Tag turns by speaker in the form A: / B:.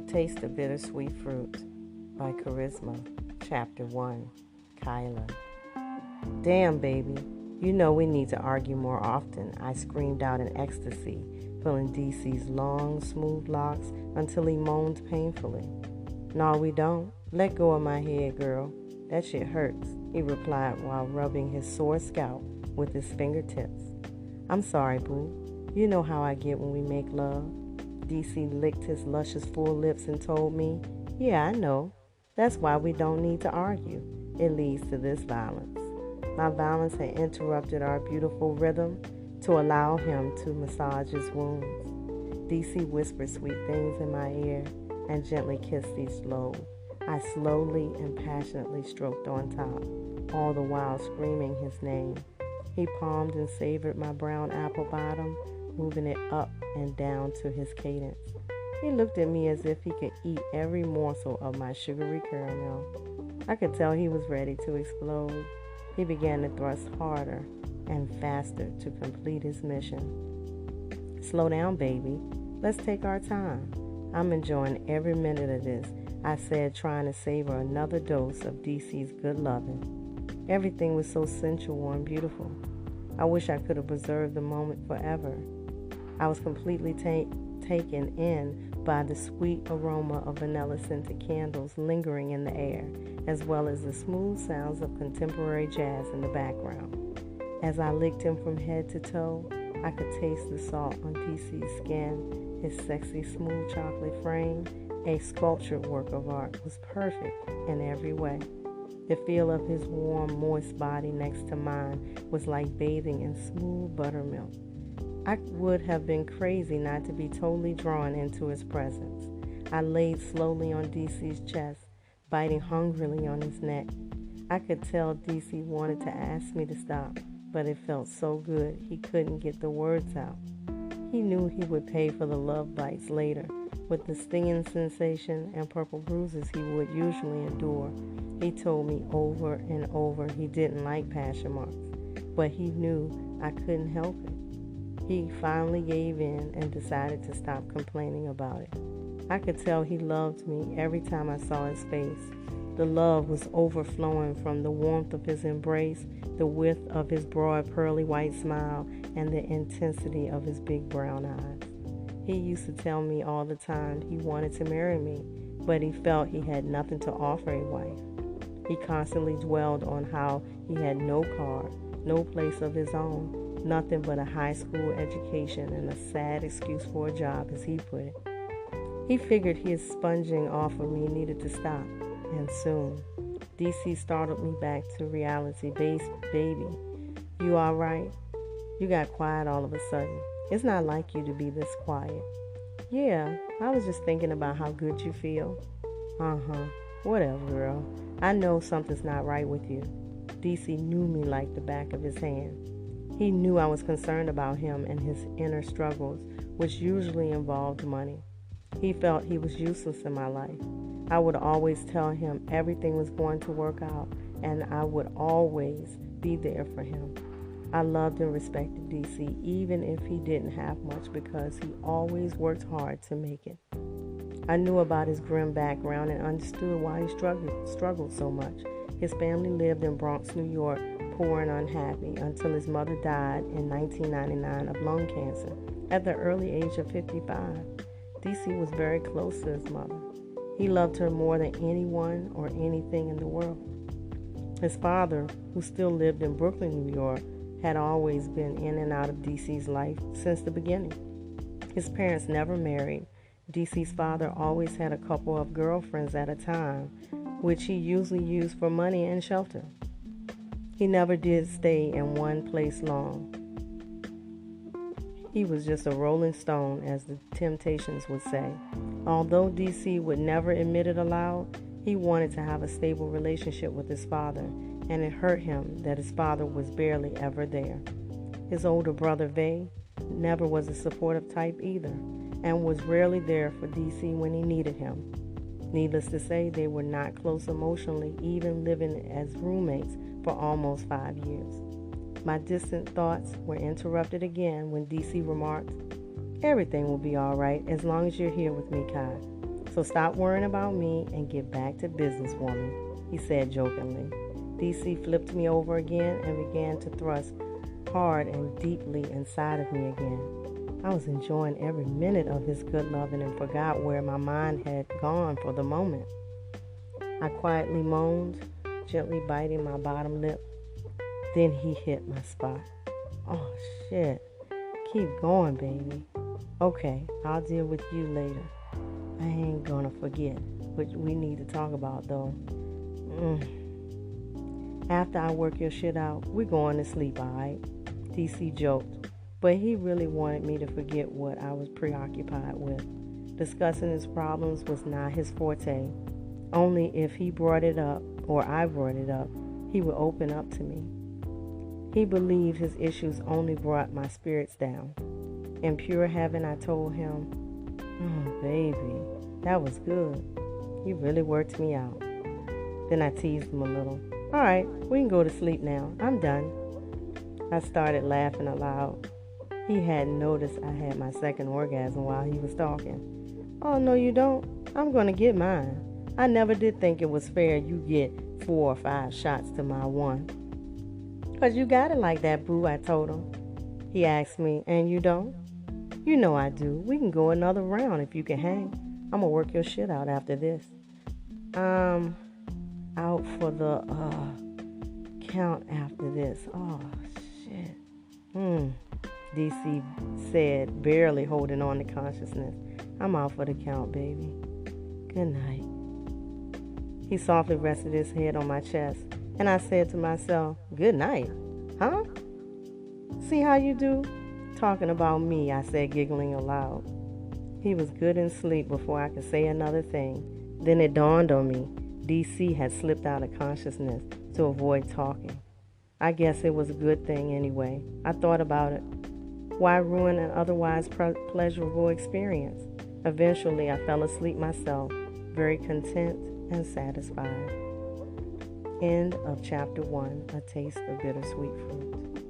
A: Taste the Bittersweet Fruit by Charisma, Chapter 1, Khaila. Damn, baby, you know we need to argue more often, I screamed out in ecstasy, pulling DC's long, smooth locks until he moaned painfully. No, we don't. Let go of my head, girl. That shit hurts, he replied while rubbing his sore scalp with his fingertips. I'm sorry, boo. You know how I get when we make love. DC licked his luscious full lips and told me, yeah, I know. That's why we don't need to argue. It leads to this violence. My violence had interrupted our beautiful rhythm to allow him to massage his wounds. DC whispered sweet things in my ear and gently kissed each lobe. I slowly and passionately stroked on top, all the while screaming his name. He palmed and savored my brown apple bottom, moving it up and down to his cadence. He looked at me as if he could eat every morsel of my sugary caramel. I could tell he was ready to explode. He began to thrust harder and faster to complete his mission. Slow down, baby. Let's take our time. I'm enjoying every minute of this, I said, trying to savor another dose of DC's good loving. Everything was so sensual and beautiful. I wish I could have preserved the moment forever. I was completely taken in by the sweet aroma of vanilla-scented candles lingering in the air, as well as the smooth sounds of contemporary jazz in the background. As I licked him from head to toe, I could taste the salt on DC's skin, his sexy, smooth chocolate frame, a sculptured work of art, was perfect in every way. The feel of his warm, moist body next to mine was like bathing in smooth buttermilk. I would have been crazy not to be totally drawn into his presence. I laid slowly on DC's chest, biting hungrily on his neck. I could tell DC wanted to ask me to stop, but it felt so good he couldn't get the words out. He knew he would pay for the love bites later, with the stinging sensation and purple bruises he would usually endure. He told me over and over he didn't like passion marks, but he knew I couldn't help it. He finally gave in and decided to stop complaining about it. I could tell he loved me every time I saw his face. The love was overflowing from the warmth of his embrace, the width of his broad pearly white smile, and the intensity of his big brown eyes. He used to tell me all the time he wanted to marry me, but he felt he had nothing to offer a wife. He constantly dwelled on how he had no car, no place of his own, nothing but a high school education and a sad excuse for a job, as he put it. He figured his sponging off of me needed to stop, and soon. DC startled me back to reality. Baby, you all right? You got quiet all of a sudden. It's not like you to be this quiet. Yeah, I was just thinking about how good you feel. Whatever, girl. I know something's not right with you. DC knew me like the back of his hand. He knew I was concerned about him and his inner struggles, which usually involved money. He felt he was useless in my life. I would always tell him everything was going to work out, and I would always be there for him. I loved and respected DC, even if he didn't have much, because he always worked hard to make it. I knew about his grim background and understood why he struggled so much. His family lived in Bronx, New York, poor and unhappy, until his mother died in 1999 of lung cancer at the early age of 55. DC was very close to his mother. He loved her more than anyone or anything in the world. His father, who still lived in Brooklyn, New York, had always been in and out of DC's life since the beginning. His parents never married. DC's father always had a couple of girlfriends at a time, which he usually used for money and shelter. He never did stay in one place long. He was just a rolling stone, as the Temptations would say. Although DC would never admit it aloud, he wanted to have a stable relationship with his father, and it hurt him that his father was barely ever there. His older brother, Vay, never was a supportive type either, and was rarely there for DC when he needed him. Needless to say, they were not close emotionally, even living as roommates for almost 5 years. My distant thoughts were interrupted again when DC remarked, "Everything will be all right as long as you're here with me, Kai." So stop worrying about me and get back to business, woman, he said jokingly. DC flipped me over again and began to thrust hard and deeply inside of me again. I was enjoying every minute of his good loving and forgot where my mind had gone for the moment. I quietly moaned, gently biting my bottom lip. Then he hit my spot. Oh, shit. Keep going, baby. Okay, I'll deal with you later. I ain't gonna forget what we need to talk about, though. After I work your shit out, we're going to sleep, alright? DC joked, but he really wanted me to forget what I was preoccupied with. Discussing his problems was not his forte. Only if he brought it up, or I brought it up, he would open up to me. He believed his issues only brought my spirits down. In pure heaven, I told him, "Oh, baby, that was good. You really worked me out." Then I teased him a little. "All right, we can go to sleep now. I'm done." I started laughing aloud. He hadn't noticed I had my second orgasm while he was talking. "Oh, no, you don't. I'm going to get mine. I never did think it was fair you get 4 or 5 shots to my one." "'Cause you got it like that, boo," I told him. He asked me, "And you don't?" "You know I do. We can go another round if you can hang. I'm going to work your shit out after this." "I'm out for the count after this." "Oh, shit." DC said, barely holding on to consciousness. "I'm out for the count, baby. Good night." He softly rested his head on my chest, and I said to myself, "Good night? Huh? See how you do? Talking about me," I said, giggling aloud. He was good in sleep before I could say another thing. Then it dawned on me. DC had slipped out of consciousness to avoid talking. I guess it was a good thing anyway. I thought about it. Why ruin an otherwise pleasurable experience? Eventually, I fell asleep myself, very content and satisfied. End of chapter 1, A Taste of Bittersweet Fruit.